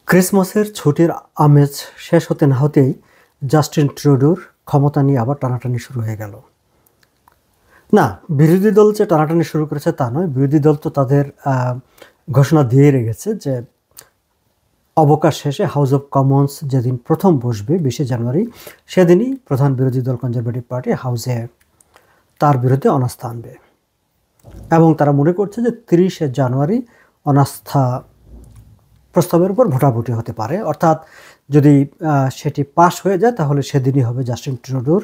ক্রিসমাসের ছুটির আমেজ শেষ হতে না হতেই জাস্টিন ট্রুডোর ক্ষমতা নিয়ে আবার টানাটানি শুরু হয়ে গেল। না, বিরোধী দল যে টানাটানি শুরু করেছে তা নয়। বিরোধী দল তো তাদের ঘোষণা দিয়ে রেখেছে যে অবকাশ শেষে হাউস অব কমন্স যেদিন প্রথম বসবে 20শে জানুয়ারি, সেদিনই প্রধান বিরোধী দল কনজারভেটিভ পার্টি হাউসে তার বিরুদ্ধে অনাস্থা আনবে। এবং তারা মনে করছে যে 30শে জানুয়ারি অনাস্থা প্রস্তাবের উপর ভোটাভুটি হতে পারে, অর্থাৎ যদি সেটি পাশ হয়ে যায় তাহলে সেদিনই হবে জাস্টিন ট্রুডোর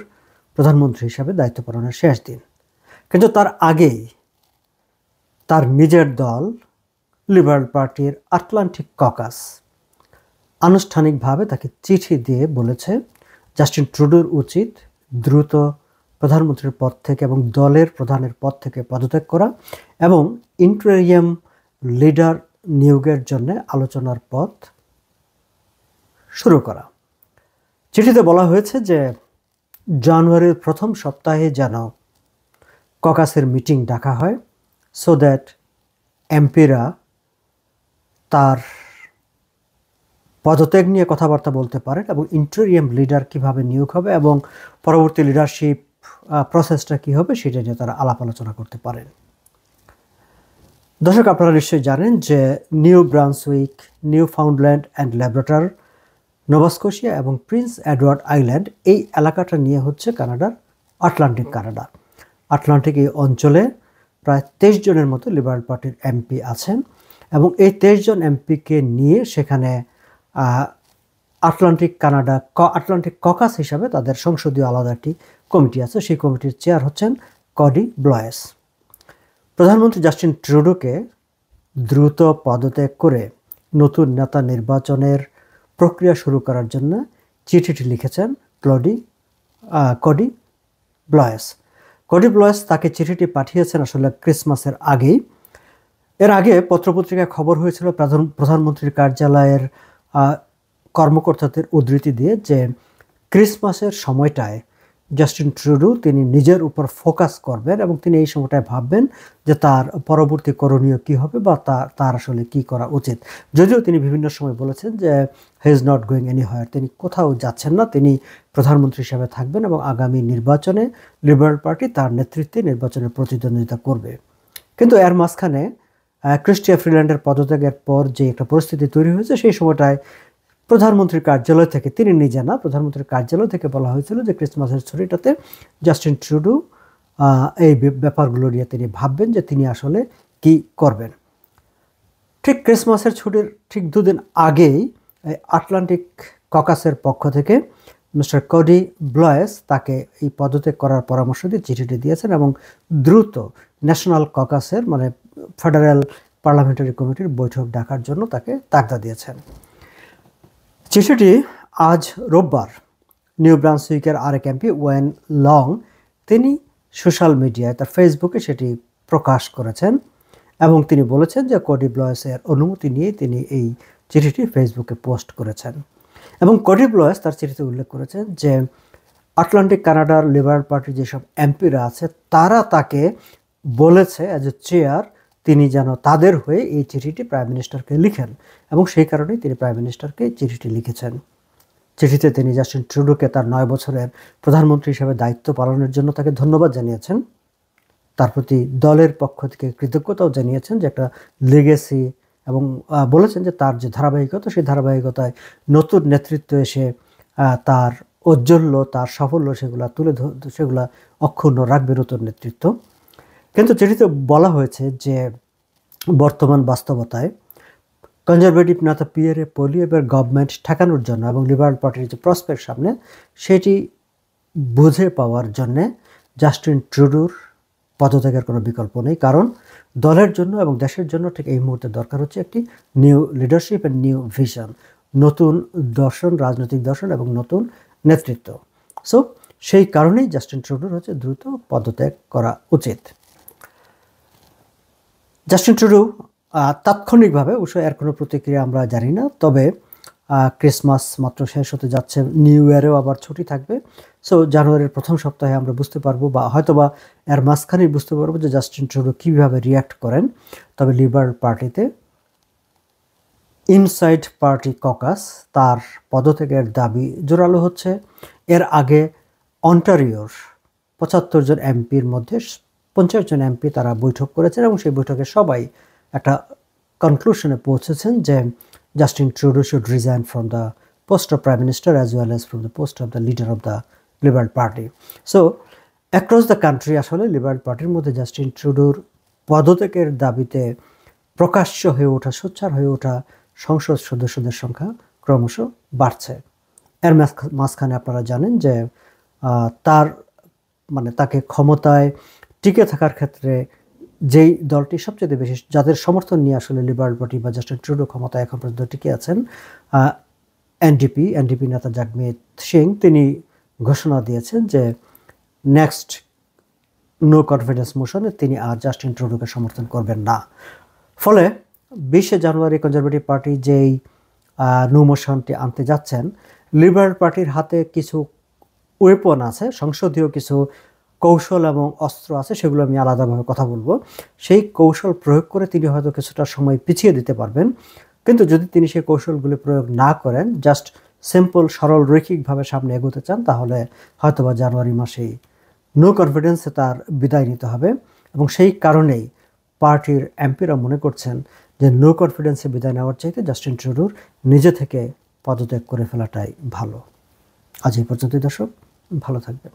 প্রধানমন্ত্রী হিসাবে দায়িত্ব পালনের শেষ দিন। কিন্তু তার আগেই তার নিজের দল লিবারেল পার্টির আটলান্টিক ককাস আনুষ্ঠানিকভাবে তাকে চিঠি দিয়ে বলেছে জাস্টিন ট্রুডোর উচিত দ্রুত প্রধানমন্ত্রীর পদ থেকে এবং দলের প্রধানের পদ থেকে পদত্যাগ করা এবং ইন্টারিয়াম লিডার নিয়োগের জন্য আলোচনার পথ শুরু করা। চিঠিতে বলা হয়েছে যে জানুয়ারির প্রথম সপ্তাহে যেন ককাসের মিটিং ডাকা হয়, সো দ্যাট এমপিরা তার পদত্যাগ নিয়ে কথাবার্তা বলতে পারেন এবং ইন্টারিয়াম লিডার কিভাবে নিয়োগ হবে এবং পরবর্তী লিডারশিপ প্রসেসটা কী হবে সেটা নিয়ে তারা আলাপ আলোচনা করতে পারেন। দর্শক, আপনারা নিশ্চয়ই জানেন যে New Brunswick, Newfoundland and Labrador, Nova Scotia এবং প্রিন্স এডওয়ার্ড আইল্যান্ড, এই এলাকাটা নিয়ে হচ্ছে কানাডার আটলান্টিক কানাডা। আটলান্টিক এই অঞ্চলে প্রায় 23 জনের মতো লিবারেল পার্টির এমপি আছেন এবং এই 23 জন এমপিকে নিয়ে সেখানে আটলান্টিক ককাস হিসাবে তাদের সংসদীয় আলাদা একটি কমিটি আছে। সেই কমিটির চেয়ার হচ্ছেন কডি ব্লয়েস। প্রধানমন্ত্রী জাস্টিন ট্রুডোকে দ্রুত পদত্যাগ করে নতুন নেতা নির্বাচনের প্রক্রিয়া শুরু করার জন্য চিঠিটি লিখেছেন কডি ব্লয়েস। কডি ব্লয়েস তাকে চিঠিটি পাঠিয়েছেন আসলে ক্রিসমাসের আগেই। এর আগে পত্রপত্রিকায় খবর হয়েছিল প্রধানমন্ত্রীর কার্যালয়ের কর্মকর্তাদের উদ্ধৃতি দিয়ে যে ক্রিসমাসের সময়টায় জাস্টিন ট্রুডো তিনি নিজের উপর ফোকাস করবেন এবং তিনি এই সময়টায় ভাববেন যে তার পরবর্তী করণীয় কী হবে বা তার আসলে কী করা উচিত। যদিও তিনি বিভিন্ন সময় বলেছেন যে he is not going anywhere, তিনি কোথাও যাচ্ছেন না, তিনি প্রধানমন্ত্রী হিসেবে থাকবেন এবং আগামী নির্বাচনে লিবারেল পার্টি তার নেতৃত্বে নির্বাচনে প্রতিদ্বন্দ্বিতা করবে। কিন্তু এর মাঝখানে ক্রিস্টিয়া ফ্রিল্যান্ডের পদত্যাগের পর যে একটা পরিস্থিতি তৈরি হয়েছে, সেই সময়টায় প্রধানমন্ত্রীর কার্যালয় থেকে, তিনি নিজে না, প্রধানমন্ত্রীর কার্যালয় থেকে বলা হয়েছিল যে ক্রিসমাসের ছুটিটাতে জাস্টিন ট্রুডো এই ব্যাপারগুলো নিয়ে তিনি ভাববেন যে তিনি আসলে কি করবেন। ঠিক ক্রিসমাসের ছুটির ঠিক 2 দিন আগেই আটলান্টিক ককাসের পক্ষ থেকে মিস্টার কডি ব্লয়েস তাকে এই পদত্যাগ করার পরামর্শ দিয়ে চিঠিটি দিয়েছেন এবং দ্রুত ন্যাশনাল ককাসের মানে ফেডারেল পার্লামেন্টারি কমিটির বৈঠক ডাকার জন্য তাকে তাগদা দিয়েছেন। চিঠিটি আজ রোববার নিউ ব্রান্সউইকের আরেক এমপি ওয়েন লং তিনি সোশ্যাল মিডিয়ায় তার ফেসবুকে সেটি প্রকাশ করেছেন এবং তিনি বলেছেন যে কডি ব্লয়েসের অনুমতি নিয়ে তিনি এই চিঠিটি ফেসবুকে পোস্ট করেছেন। এবং কডি ব্লয়েস তার চিঠিতে উল্লেখ করেছেন যে আটলান্টিক কানাডার লিবারেল পার্টির যেসব এমপিরা আছে তারা তাকে বলেছে অ্যাজ এ চেয়ার তিনি যেন তাদের হয়ে এই চিঠিটি প্রাইম মিনিস্টারকে লিখেন এবং সেই কারণেই তিনি প্রাইম মিনিস্টারকে চিঠিটি লিখেছেন। চিঠিতে তিনি জাস্টিন ট্রুডোকে তার 9 বছরের প্রধানমন্ত্রী হিসেবে দায়িত্ব পালনের জন্য তাকে ধন্যবাদ জানিয়েছেন, তার প্রতি দলের পক্ষ থেকে কৃতজ্ঞতাও জানিয়েছেন যে একটা লেগেসি, এবং বলেছেন যে তার যে ধারাবাহিকতা সেই ধারাবাহিকতায় নতুন নেতৃত্ব এসে তার ঔজ্জ্বল্য, তার সাফল্য সেগুলা অক্ষুণ্ণ রাখবে নতুন নেতৃত্ব। কিন্তু চিঠিতে বলা হয়েছে যে বর্তমান বাস্তবতায় কনজারভেটিভ নেতা পিয়েরে পোলিয়েভের গভর্নমেন্ট ঠেকানোর জন্য এবং লিবারেল পার্টির যে প্রসপেক্ট সামনে সেটি বুঝে পাওয়ার জন্যে জাস্টিন ট্রুডোর পদত্যাগের কোনো বিকল্প নেই, কারণ দলের জন্য এবং দেশের জন্য ঠিক এই মুহূর্তে দরকার হচ্ছে একটি new leadership and new vision, নতুন দর্শন, রাজনৈতিক দর্শন এবং নতুন নেতৃত্ব। সো সেই কারণেই জাস্টিন ট্রুডোর হচ্ছে দ্রুত পদত্যাগ করা উচিত। জাস্টিন ট্রুডো তাৎক্ষণিকভাবে অবশ্য এর কোনো প্রতিক্রিয়া আমরা জানি না, তবে ক্রিসমাস মাত্র শেষ হতে যাচ্ছে, নিউ ইয়ারেও আবার ছুটি থাকবে। সো জানুয়ারির প্রথম সপ্তাহে আমরা বুঝতে পারবো বা হয়তোবা এর মাঝখানেই বুঝতে পারবো যে জাস্টিন ট্রুডো কীভাবে রিয়্যাক্ট করেন। তবে লিবারেল পার্টিতে ইনসাইড পার্টি ককাস তার পদত্যাগের দাবি জোরালো হচ্ছে। এর আগে অন্টারিওর ৭৫ জন এমপির মধ্যে ৫০ জন এমপি তারা বৈঠক করেছেন এবং সেই বৈঠকে সবাই একটা কনক্লুশনে পৌঁছেছেন যে Justin Trudeau should resign from the post of prime minister as well as from the post of the leader of the liberal party. So across the country আসলে লিবারেল পার্টির মধ্যে জাস্টিন ট্রুডোর পদত্যাগের দাবিতে প্রকাশ্য হয়ে ওঠা, সোচ্চার হয়ে ওঠা সংসদ সদস্যদের সংখ্যা ক্রমশ বাড়ছে। এর মাঝখানে আপনারা জানেন যে তার তাকে ক্ষমতায় টিকে থাকার ক্ষেত্রে যেই দলটি সবচেয়ে বেশি, যাদের সমর্থন নিয়ে আসলে লিবারেল পার্টি বা জাস্টিন ট্রুডো ক্ষমতায় এখন পর্যন্ত টিকে আছেন, এনডিপি নেতা জাগমিত সিং, তিনি ঘোষণা দিয়েছেন যে নেক্সট নো কনফিডেন্স মোশনে তিনি আর জাস্টিন ট্রুডোকে সমর্থন করবেন না। ফলে ২০শে জানুয়ারি কনজারভেটিভ পার্টি যেই নো মোশনটি আনতে যাচ্ছেন, লিবারেল পার্টির হাতে কিছু ওয়েপন আছে, সংসদীয় কিছু কৌশল এবং অস্ত্র আছে, সেগুলো আমি আলাদাভাবে কথা বলবো। সেই কৌশল প্রয়োগ করে তিনি হয়তো কিছুটা সময় পিছিয়ে দিতে পারবেন, কিন্তু যদি তিনি সেই কৌশলগুলি প্রয়োগ না করেন, জাস্ট সিম্পল সরল রৈখিকভাবে সামনে এগোতে চান, তাহলে হয়তোবা জানুয়ারি মাসেই নো কনফিডেন্সে তার বিদায় নিতে হবে। এবং সেই কারণেই পার্টির এমপিরা মনে করছেন যে নো কনফিডেন্সে বিদায় নেওয়ার চাইতে জাস্টিন ট্রুডোর নিজে থেকে পদত্যাগ করে ফেলাটাই ভালো। আজ এই পর্যন্তই দর্শক, ভালো থাকবেন।